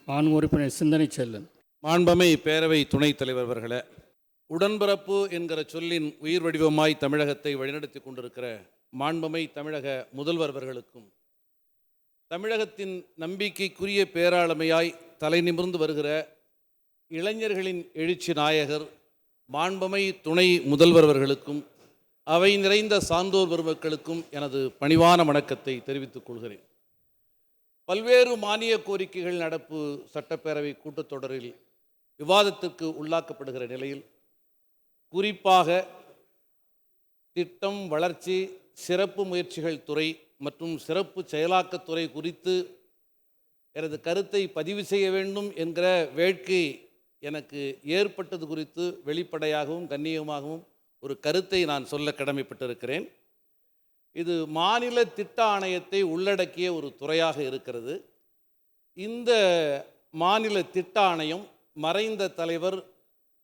மாண்பு உறுப்பினர் சிந்தனை செல்வன். மாண்பமை பேரவை துணைத் தலைவர் அவர்களே, உடன்பிறப்பு என்கிற சொல்லின் உயிர் வடிவமாய் தமிழகத்தை வழிநடத்தி கொண்டிருக்கிற மாண்பமை தமிழக முதல்வர் அவர்களுக்கும், தமிழகத்தின் நம்பிக்கைக்குரிய பேராளுமையாய் தலை நிமிர்ந்து வருகிற இளைஞர்களின் எழுச்சி நாயகர் மாண்பமை துணை முதல்வர் அவர்களுக்கும், அவை நிறைந்த சான்றோர் பெருமக்களுக்கும் எனது பணிவான வணக்கத்தை தெரிவித்துக் கொள்கிறேன். பல்வேறு மானிய கோரிக்கைகள் நடப்பு சட்டப்பேரவை கூட்டத்தொடரில் விவாதத்திற்கு உள்ளாக்கப்படுகிற நிலையில், குறிப்பாக திட்டம், வளர்ச்சி, சிறப்பு முயற்சிகள் துறை மற்றும் சிறப்பு செயலாக்கத்துறை குறித்து எனது கருத்தை பதிவு செய்ய வேண்டும் என்கிற வேட்கை எனக்கு ஏற்பட்டது குறித்து வெளிப்படையாகவும் கண்ணியமாகவும் ஒரு கருத்தை நான் சொல்ல கடமைப்பட்டிருக்கிறேன். இது மாநில திட்ட ஆணையத்தை உள்ளடக்கிய ஒரு துறையாக இருக்கிறது. இந்த மாநில திட்ட ஆணையம் மறைந்த தலைவர்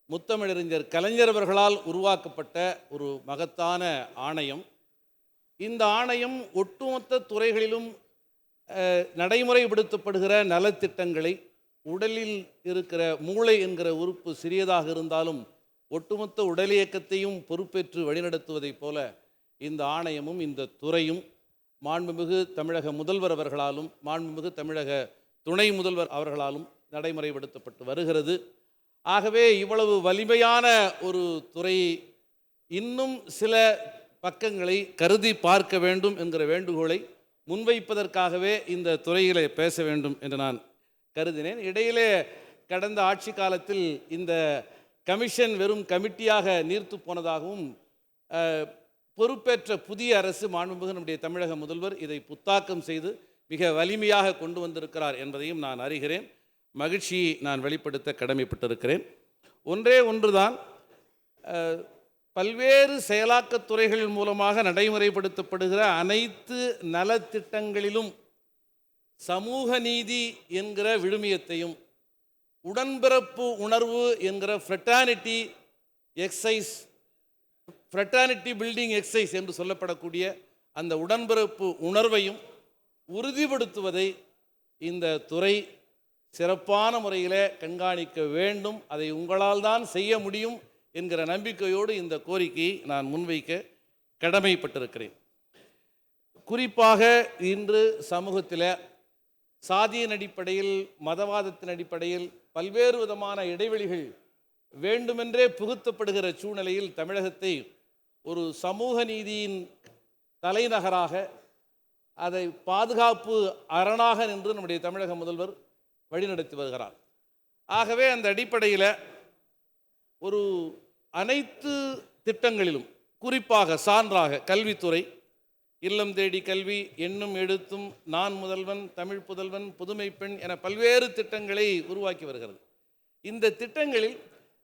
முத்தமிழறிஞர் கலைஞர் அவர்களால் உருவாக்கப்பட்ட ஒரு மகத்தான ஆணையம். இந்த ஆணையம் ஒட்டுமொத்த துறைகளிலும் நடைமுறைப்படுத்தப்படுகிற நலத்திட்டங்களை, உடலில் இருக்கிற மூளை என்கிற உறுப்பு சிறியதாக இருந்தாலும் ஒட்டுமொத்த உடல் இயக்கத்தையும் பொறுப்பேற்று வழிநடத்துவதைப் போல இந்த ஆணையமும் இந்த துறையும் மாண்புமிகு தமிழக முதல்வர் அவர்களாலும் மாண்புமிகு தமிழக துணை முதல்வர் அவர்களாலும் நடைமுறைப்படுத்தப்பட்டு வருகிறது. ஆகவே இவ்வளவு வலிமையான ஒரு துறை இன்னும் சில பக்கங்களை கருதி பார்க்க வேண்டும் என்கிற வேண்டுகோளை முன்வைப்பதற்காகவே இந்த துறையிலே பேச வேண்டும் என்று நான் கருதினேன். இடையிலே கடந்த ஆட்சி காலத்தில் இந்த கமிஷன் வெறும் கமிட்டியாக நீர்த்து போனதாகவும், பொறுப்பேற்ற புதிய அரசு மாண்புமிகு நம்முடைய தமிழக முதல்வர் இதை புத்தாக்கம் செய்து மிக வலிமையாக கொண்டு வந்திருக்கிறார் என்பதையும் நான் அறிகிறேன். மகிழ்ச்சியை நான் வெளிப்படுத்த கடமைப்பட்டிருக்கிறேன். ஒன்றே ஒன்றுதான், பல்வேறு செயலாக்கத் துறைகள் மூலமாக நடைமுறைப்படுத்தப்படுகிற அனைத்து நலத்திட்டங்களிலும் சமூக நீதி என்கிற விழுமியத்தையும், உடன்பிறப்பு உணர்வு என்கிற ஃப்ரெட்டர்னிட்டி பில்டிங் எக்ஸைஸ் என்று சொல்லப்படக்கூடிய அந்த உடன்பிறப்பு உணர்வையும் உறுதிப்படுத்துவதை இந்த துறை சிறப்பான முறையில் கண்காணிக்க வேண்டும். அதை உங்களால் தான் செய்ய முடியும் என்கிற நம்பிக்கையோடு இந்த கோரிக்கையை நான் முன்வைக்க கடமைப்பட்டிருக்கிறேன். குறிப்பாக இன்று சமூகத்தில் சாதியின் அடிப்படையில், மதவாதத்தின் அடிப்படையில் பல்வேறு விதமான இடைவெளிகள் வேண்டுமென்றே புகுத்தப்படுகிற சூழ்நிலையில் தமிழகத்தை ஒரு சமூக நீதியின் தலைநகராக, அதை பாதுகாப்பு அரணாக நின்று நம்முடைய தமிழக முதல்வர் வழிநடத்தி வருகிறார். ஆகவே அந்த அடிப்படையில் ஒரு அனைத்து திட்டங்களிலும், குறிப்பாக சான்றாக கல்வித்துறை, இல்லம் தேடி கல்வி, எண்ணும் எழுத்தும், நான் முதல்வன், தமிழ் புதல்வன், புதுமை பெண் என பல்வேறு திட்டங்களை உருவாக்கி வருகிறது. இந்த திட்டங்களில்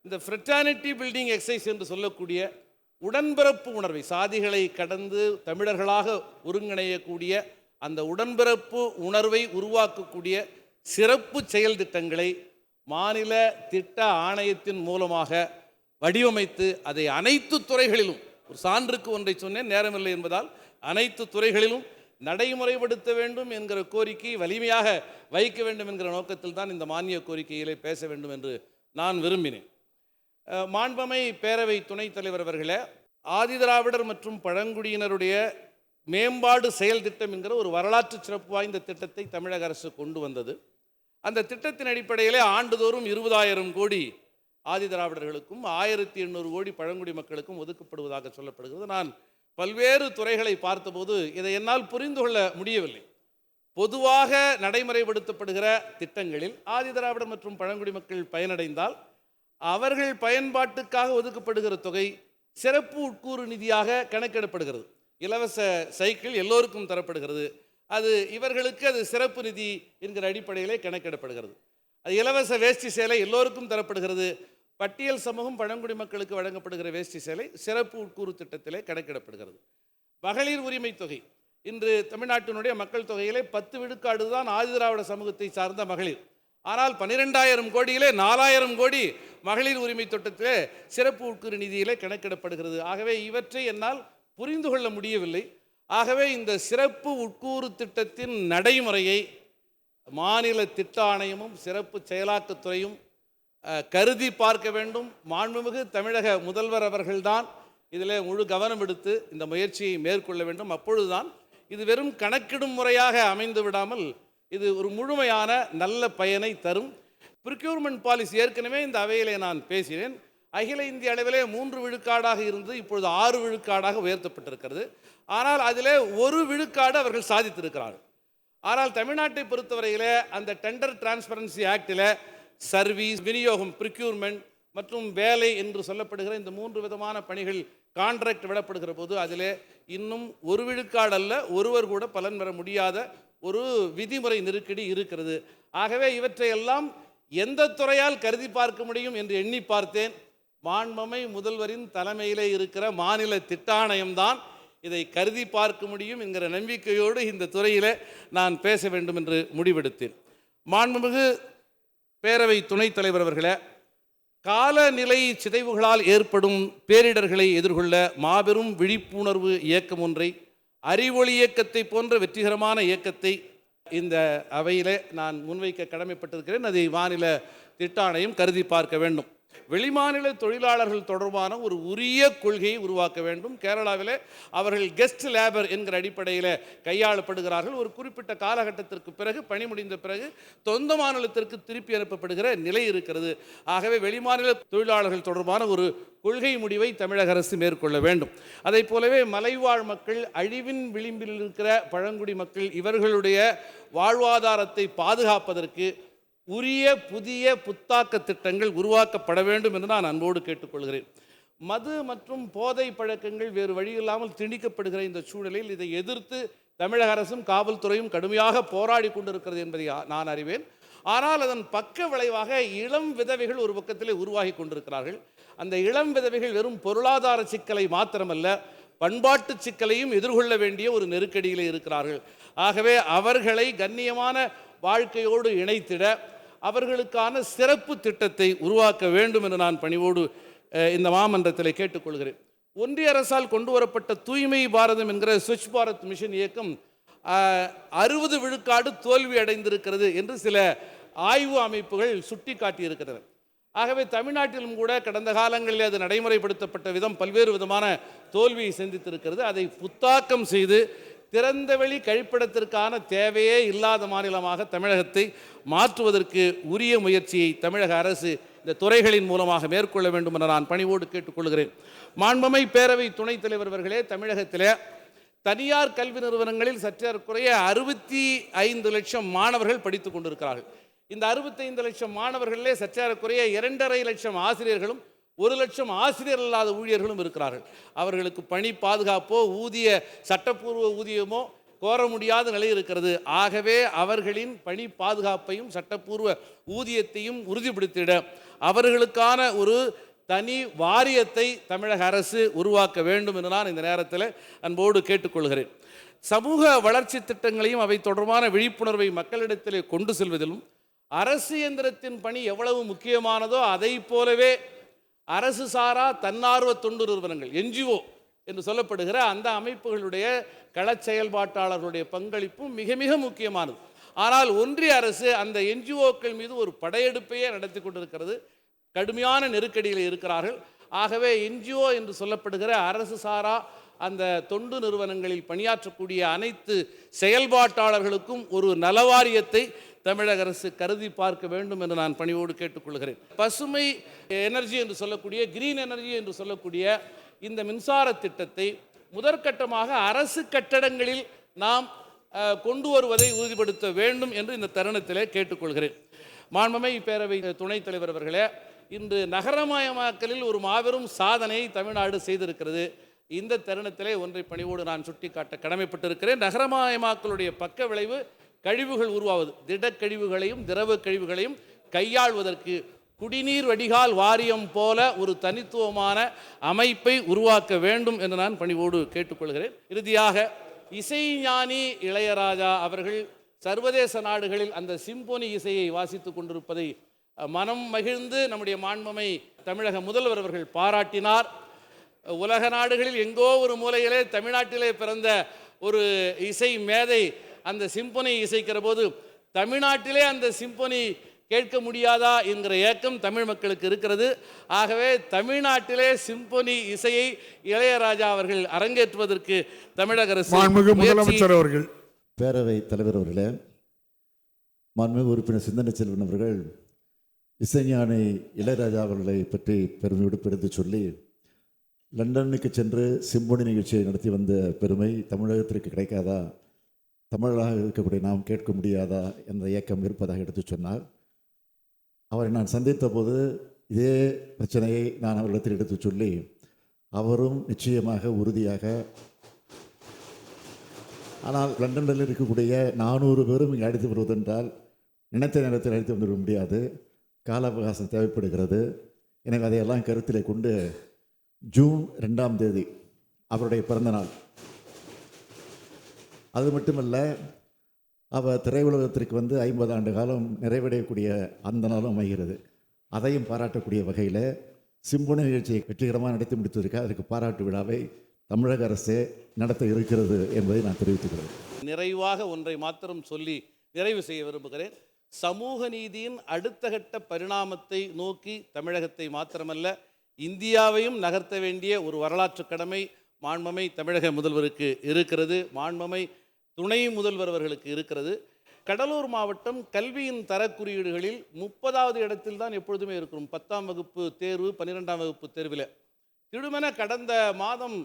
இந்த ஃப்ரெட்டர்னிட்டி பில்டிங் எக்ஸைஸ் என்று சொல்லக்கூடிய உடன்பிறப்பு உணர்வை, சாதிகளை கடந்து தமிழர்களாக ஒருங்கிணையக்கூடிய அந்த உடன்பிறப்பு உணர்வை உருவாக்கக்கூடிய சிறப்பு செயல் திட்டங்களை மாநில திட்ட ஆணையத்தின் மூலமாக வடிவமைத்து அதை அனைத்து துறைகளிலும், ஒரு சான்றுக்கு ஒன்றை சொன்னேன், நேரமில்லை என்பதால், அனைத்து துறைகளிலும் நடைமுறைப்படுத்த வேண்டும் என்கிற கோரிக்கையை வலிமையாக வைக்க வேண்டும் என்கிற நோக்கத்தில் தான் இந்த மானிய கோரிக்கையிலே பேச வேண்டும் என்று நான் விரும்பினேன். மாண்பமை பேரவை துணைத் தலைவர் அவர்களே, ஆதிதிராவிடர் மற்றும் பழங்குடியினருடைய மேம்பாடு செயல் திட்டம் என்கிற ஒரு வரலாற்று சிறப்பு வாய்ந்த திட்டத்தை தமிழக அரசு கொண்டு வந்தது. அந்த திட்டத்தின் அடிப்படையிலே ஆண்டுதோறும் 20,000 கோடி ஆதிதிராவிடர்களுக்கும் 1800 கோடி பழங்குடி மக்களுக்கும் ஒதுக்கப்படுவதாக சொல்லப்படுகிறது. நான் பல்வேறு துறைகளை பார்த்தபோது இதை என்னால் புரிந்து கொள்ள முடியவில்லை. பொதுவாக நடைமுறைப்படுத்தப்படுகிற திட்டங்களில் ஆதிதிராவிடர் மற்றும் பழங்குடி மக்கள் பயனடைந்தால் அவர்கள் பயன்பாட்டுக்காக ஒதுக்கப்படுகிற தொகை சிறப்பு உட்கூறு நிதியாக கணக்கிடப்படுகிறது. இலவச சைக்கிள் எல்லோருக்கும் தரப்படுகிறது, அது இவர்களுக்கு அது சிறப்பு நிதி என்கிற அடிப்படையிலே கணக்கிடப்படுகிறது. அது இலவச வேஷ்டி சேலை எல்லோருக்கும் தரப்படுகிறது, பட்டியல் சமூகம் பழங்குடி மக்களுக்கு வழங்கப்படுகிற வேஷ்டி சேலை சிறப்பு உட்கூறு திட்டத்திலே கணக்கிடப்படுகிறது. மகளிர் உரிமை தொகை, இன்று தமிழ்நாட்டினுடைய மக்கள் தொகையிலே 10 விழுக்காடு தான் ஆதிதிராவிட சமூகத்தை சார்ந்த மகளிர். ஆனால் 12,000 கோடியிலே 4,000 கோடி மகளிர் உரிமை திட்டத்திலே சிறப்பு உட்கூறு நிதியிலே கணக்கிடப்படுகிறது. ஆகவே இவற்றை என்னால் புரிந்து கொள்ள முடியவில்லை. ஆகவே இந்த சிறப்பு உட்கூறு திட்டத்தின் நடைமுறையை மாநில திட்ட ஆணையமும் சிறப்பு செயலாக்கத்துறையும் கருதி பார்க்க வேண்டும். மாண்புமிகு தமிழக முதல்வர் அவர்கள்தான் இதில் முழு கவனம் எடுத்து இந்த முயற்சியை மேற்கொள்ள வேண்டும். அப்பொழுதுதான் இது வெறும் கணக்கிடும் முறையாக அமைந்து விடாமல் இது ஒரு முழுமையான நல்ல பயனை தரும். ப்ரிக்யூர்மெண்ட் பாலிசி ஏற்கனவே இந்த அவையிலே நான் பேசினேன். அகில இந்திய அளவிலே 3 விழுக்காடாக இருந்து இப்பொழுது 6 விழுக்காடாக உயர்த்தப்பட்டிருக்கிறது. ஆனால் அதில் 1 விழுக்காடு அவர்கள் சாதித்திருக்கிறார்கள். ஆனால் தமிழ்நாட்டை பொறுத்தவரையில் அந்த டெண்டர் டிரான்ஸ்பரன்சி ஆக்டில் சர்வீஸ், விநியோகம், ப்ரிக்யூர்மெண்ட் மற்றும் வேலை என்று சொல்லப்படுகிற இந்த 3 விதமான பணிகள் கான்ட்ராக்ட் விடப்படுகிற போது அதில் இன்னும் 1 விழுக்காடு அல்ல, ஒருவர் கூட பலன் பெற முடியாத ஒரு விதிமுறை நெருக்கடி இருக்கிறது. ஆகவே இவற்றையெல்லாம் எந்த துறையால் கருதி பார்க்க முடியும் என்று எண்ணி பார்த்தேன். மாண்புமிகு முதல்வரின் தலைமையிலே இருக்கிற மாநில திட்ட ஆணையம்தான் இதை கருதி பார்க்க முடியும் என்கிற நம்பிக்கையோடு இந்த துறையில் நான் பேச வேண்டும் என்று முடிவெடுத்தேன். மாண்புமிகு பேரவை துணைத் தலைவர் அவர்களே, காலநிலை சிதைவுகளால் ஏற்படும் பேரிடர்களை எதிர்கொள்ள மாபெரும் விழிப்புணர்வு இயக்கம் ஒன்றை, அறிவொளி இயக்கத்தை போன்ற வெற்றிகரமான இயக்கத்தை இந்த அவையில் நான் முன்வைக்க கடமைப்பட்டிருக்கிறேன். அதை மாநில திட்ட ஆணையம் கருதி பார்க்க வேண்டும். வெளிமாநில தொழிலாளர்கள் தொடர்பான ஒரு உரிய கொள்கையை உருவாக்க வேண்டும். கேரளாவில் அவர்கள் கெஸ்ட் லேபர் என்கிற அடிப்படையில் கையாளப்படுகிறார்கள். ஒரு குறிப்பிட்ட காலகட்டத்திற்கு பிறகு, பணி முடிந்த பிறகு சொந்த மாநிலத்திற்கு திருப்பி அனுப்பப்படுகிற நிலை இருக்கிறது. ஆகவே வெளிமாநில தொழிலாளர்கள் தொடர்பான ஒரு கொள்கை முடிவை தமிழக அரசு மேற்கொள்ள வேண்டும். அதை போலவே மலைவாழ் மக்கள், அழிவின் விளிம்பில் இருக்கிற பழங்குடி மக்கள், இவர்களுடைய வாழ்வாதாரத்தை பாதுகாப்பதற்கு உரிய புதிய புத்தாக்க திட்டங்கள் உருவாக்கப்பட வேண்டும் என்று நான் அன்போடு கேட்டுக்கொள்கிறேன். மது மற்றும் போதை பழக்கங்கள் வேறு வழியில்லாமல் திணிக்கப்படுகிற இந்த சூழலில் இதை எதிர்த்து தமிழக அரசும் காவல்துறையும் கடுமையாக போராடி கொண்டிருக்கிறது என்பதை நான் அறிவேன். ஆனால் அதன் பக்க விளைவாக இளம் விதவைகள் ஒரு பக்கத்திலே உருவாகி கொண்டிருக்கிறார்கள். அந்த இளம் விதவைகள் வெறும் பொருளாதார சிக்கலை மாத்திரமல்ல, பண்பாட்டு சிக்கலையும் எதிர்கொள்ள வேண்டிய ஒரு நெருக்கடியிலே இருக்கிறார்கள். ஆகவே அவர்களை கண்ணியமான வாழ்க்கையோடு இணைத்திட அவர்களுக்கான சிறப்பு திட்டத்தை உருவாக்க வேண்டும் என்று நான் பணிவோடு இந்த மாமன்றத்தில் கேட்டுக்கொள்கிறேன். ஒன்றிய அரசால் கொண்டு வரப்பட்ட தூய்மை பாரதம் என்கிற ஸ்வச் பாரத் மிஷன் இயக்கம் 60 விழுக்காடு தோல்வி அடைந்திருக்கிறது என்று சில ஆய்வு அமைப்புகள் சுட்டி காட்டியிருக்கிறது. ஆகவே தமிழ்நாட்டிலும் கூட கடந்த காலங்களில் அது நடைமுறைப்படுத்தப்பட்ட விதம் பல்வேறு விதமான தோல்வியை சந்தித்திருக்கிறது. அதை புத்தாக்கம் செய்து திறந்தவெளி கழிப்பிடத்திற்கான தேவையே இல்லாத மாநிலமாக தமிழகத்தை மாற்றுவதற்கு உரிய முயற்சியை தமிழக அரசு இந்த துறைகளின் மூலமாக மேற்கொள்ள வேண்டும் என நான் பணிவோடு கேட்டுக்கொள்கிறேன். மாண்புமிகு பேரவை துணைத் தலைவர் அவர்களே, தமிழகத்தில் தனியார் கல்வி நிறுவனங்களில் சற்றேறக்குறைய 65 லட்சம் மாணவர்கள் படித்துக் கொண்டிருக்கிறார்கள். இந்த 65 லட்சம் மாணவர்களிலே சற்றேறக்குறைய 2.5 லட்சம் ஆசிரியர்களும் 1 லட்சம் ஆசிரியர் இல்லாத ஊழியர்களும் இருக்கிறார்கள். அவர்களுக்கு பணி பாதுகாப்போ ஊதிய சட்டப்பூர்வ ஊதியமோ கோர முடியாத நிலை இருக்கிறது. ஆகவே அவர்களின் பணி பாதுகாப்பையும் சட்டப்பூர்வ ஊதியத்தையும் உறுதிப்படுத்திட அவர்களுக்கான ஒரு தனி வாரியத்தை தமிழக அரசு உருவாக்க வேண்டும் என்று நான் இந்த நேரத்தில் அன்போடு கேட்டுக்கொள்கிறேன். சமூக வளர்ச்சி திட்டங்களையும் அவை தொடர்பான விழிப்புணர்வை மக்களிடத்திலே கொண்டு செல்வதிலும் அரசு இயந்திரத்தின் பணி எவ்வளவு முக்கியமானதோ அதை போலவே அரசு சாரா தன்னார்வ தொண்டு நிறுவனங்கள், NGO என்று சொல்லப்படுகிற அந்த அமைப்புகளுடைய கள செயல்பாட்டாளர்களுடைய பங்களிப்பும் மிக மிக முக்கியமானது. ஆனால் ஒன்றிய அரசு அந்த NGOக்கள் மீது ஒரு படையெடுப்பையே நடத்தி கொண்டிருக்கிறது. கடுமையான நெருக்கடியில் இருக்கிறார்கள். ஆகவே NGO என்று சொல்லப்படுகிற அரசு சாரா அந்த தொண்டு நிறுவனங்களில் பணியாற்றக்கூடிய அனைத்து செயல்பாட்டாளர்களுக்கும் ஒரு நலவாரியத்தை தமிழக அரசு கருதி பார்க்க வேண்டும் என்று நான் பணிவோடு கேட்டுக்கொள்கிறேன். பசுமை எனர்ஜி என்று சொல்லக்கூடிய, கிரீன் எனர்ஜி என்று சொல்லக்கூடிய இந்த மின்சார திட்டத்தை முதற்கட்டமாக அரசு கட்டடங்களில் நாம் கொண்டு வருவதை உறுதிப்படுத்த வேண்டும் என்று இந்த தருணத்திலே கேட்டுக்கொள்கிறேன். மாண்புமிகு பேரவை துணைத் தலைவர் அவர்களே, இன்று நகரமயமாக்கலில் ஒரு மாபெரும் சாதனையை தமிழ்நாடு செய்திருக்கிறது. இந்த தருணத்திலே ஒன்றை பணிவோடு நான் சுட்டிக்காட்ட கடமைப்பட்டிருக்கிறேன். நகரமயமாக்கலுடைய பக்க விளைவு கழிவுகள் உருவாவது, திடக்கழிவுகளையும் திரவ கழிவுகளையும் கையாள்வதற்கு குடிநீர் வடிகால் வாரியம் போல ஒரு தனித்துவமான அமைப்பை உருவாக்க வேண்டும் என்று நான் பணிவோடு கேட்டுக்கொள்கிறேன். இறுதியாக, இசைஞானி இளையராஜா அவர்கள் சர்வதேச நாடுகளில் அந்த சிம்போனி இசையை வாசித்து கொண்டிருப்பதை மனம் மகிழ்ந்து நம்முடைய மாண்புமிகு தமிழக முதல்வர் அவர்கள் பாராட்டினார். உலக நாடுகளில் எங்கோ ஒரு மூலையிலே தமிழ்நாட்டிலே பிறந்த ஒரு இசை மேதை அந்த சிம்பொனி இசைக்கிற போது தமிழ்நாட்டிலே அந்த சிம்பொனி கேட்க முடியாதா என்கிற ஏக்கம் தமிழ் மக்களுக்கு இருக்கிறது. ஆகவே தமிழ்நாட்டிலே சிம்பொனி இசையை இளையராஜா அவர்கள் அரங்கேற்றுவதற்கு தமிழக அரசு முதலமைச்சர் அவர்கள், பேரவை தலைவர் அவர்களே, மாண்புமிகு உறுப்பினர் சிந்தனை செல்வன் அவர்கள் இசைஞானி இளையராஜா அவர்களை பற்றி பெருமையோடு பெருத்து சொல்லி லண்டனுக்கு சென்று சிம்பொனி நிகழ்ச்சியை நடத்தி வந்த பெருமை தமிழகத்திற்கு கிடைக்காதா, தமிழராக இருக்கக்கூடிய நாம் கேட்க முடியாதா என்ற இயக்கம் இருப்பதாக எடுத்து சொன்னார். அவரை நான் சந்தித்த போது இதே பிரச்சனையை நான் அவர்களிடத்தில் எடுத்து சொல்லி அவரும் நிச்சயமாக உறுதியாக, ஆனால் லண்டனில் இருக்கக்கூடிய 400 பேரும் இங்கே அழைத்து வருவதென்றால் நினைத்த நேரத்தில் அழைத்து வந்துவிட முடியாது, கால அவகாசம் தேவைப்படுகிறது. எனவே அதையெல்லாம் கருத்தில் கொண்டு ஜூன் 2ஆம் தேதி அவருடைய பிறந்தநாள். அது மட்டுமல்ல, அவர் திரையுலகத்திற்கு வந்து 50 ஆண்டு காலம் நிறைவடையக்கூடிய அந்த நாளும் அமைகிறது. அதையும் பாராட்டக்கூடிய வகையில் சிம்பொனி நிகழ்ச்சியை வெற்றிகரமாக நடத்தி முடித்ததற்கு அதற்கு பாராட்டு விழாவை தமிழக அரசே நடத்த இருக்கிறது என்பதை நான் தெரிவித்துக்கிறேன். நிறைவாக ஒன்றை மாத்திரம் சொல்லி நிறைவு செய்ய விரும்புகிறேன். சமூக நீதியின் அடுத்த கட்ட பரிணாமத்தை நோக்கி தமிழகத்தை மாத்திரமல்ல இந்தியாவையும் நகர்த்த வேண்டிய ஒரு வரலாற்று கடமை மாண்பமை தமிழக முதல்வருக்கு இருக்கிறது, மாண்பமை துணை முதல்வர் அவர்களுக்கு இருக்கிறது. கடலூர் மாவட்டம் கல்வியின் தரக்குறியீடுகளில் 30வது இடத்தில் தான் எப்பொழுதுமே இருக்கிறோம். 10ஆம் வகுப்பு தேர்வு, 12ஆம் வகுப்பு தேர்வில் திடுமென கடந்த மாதம்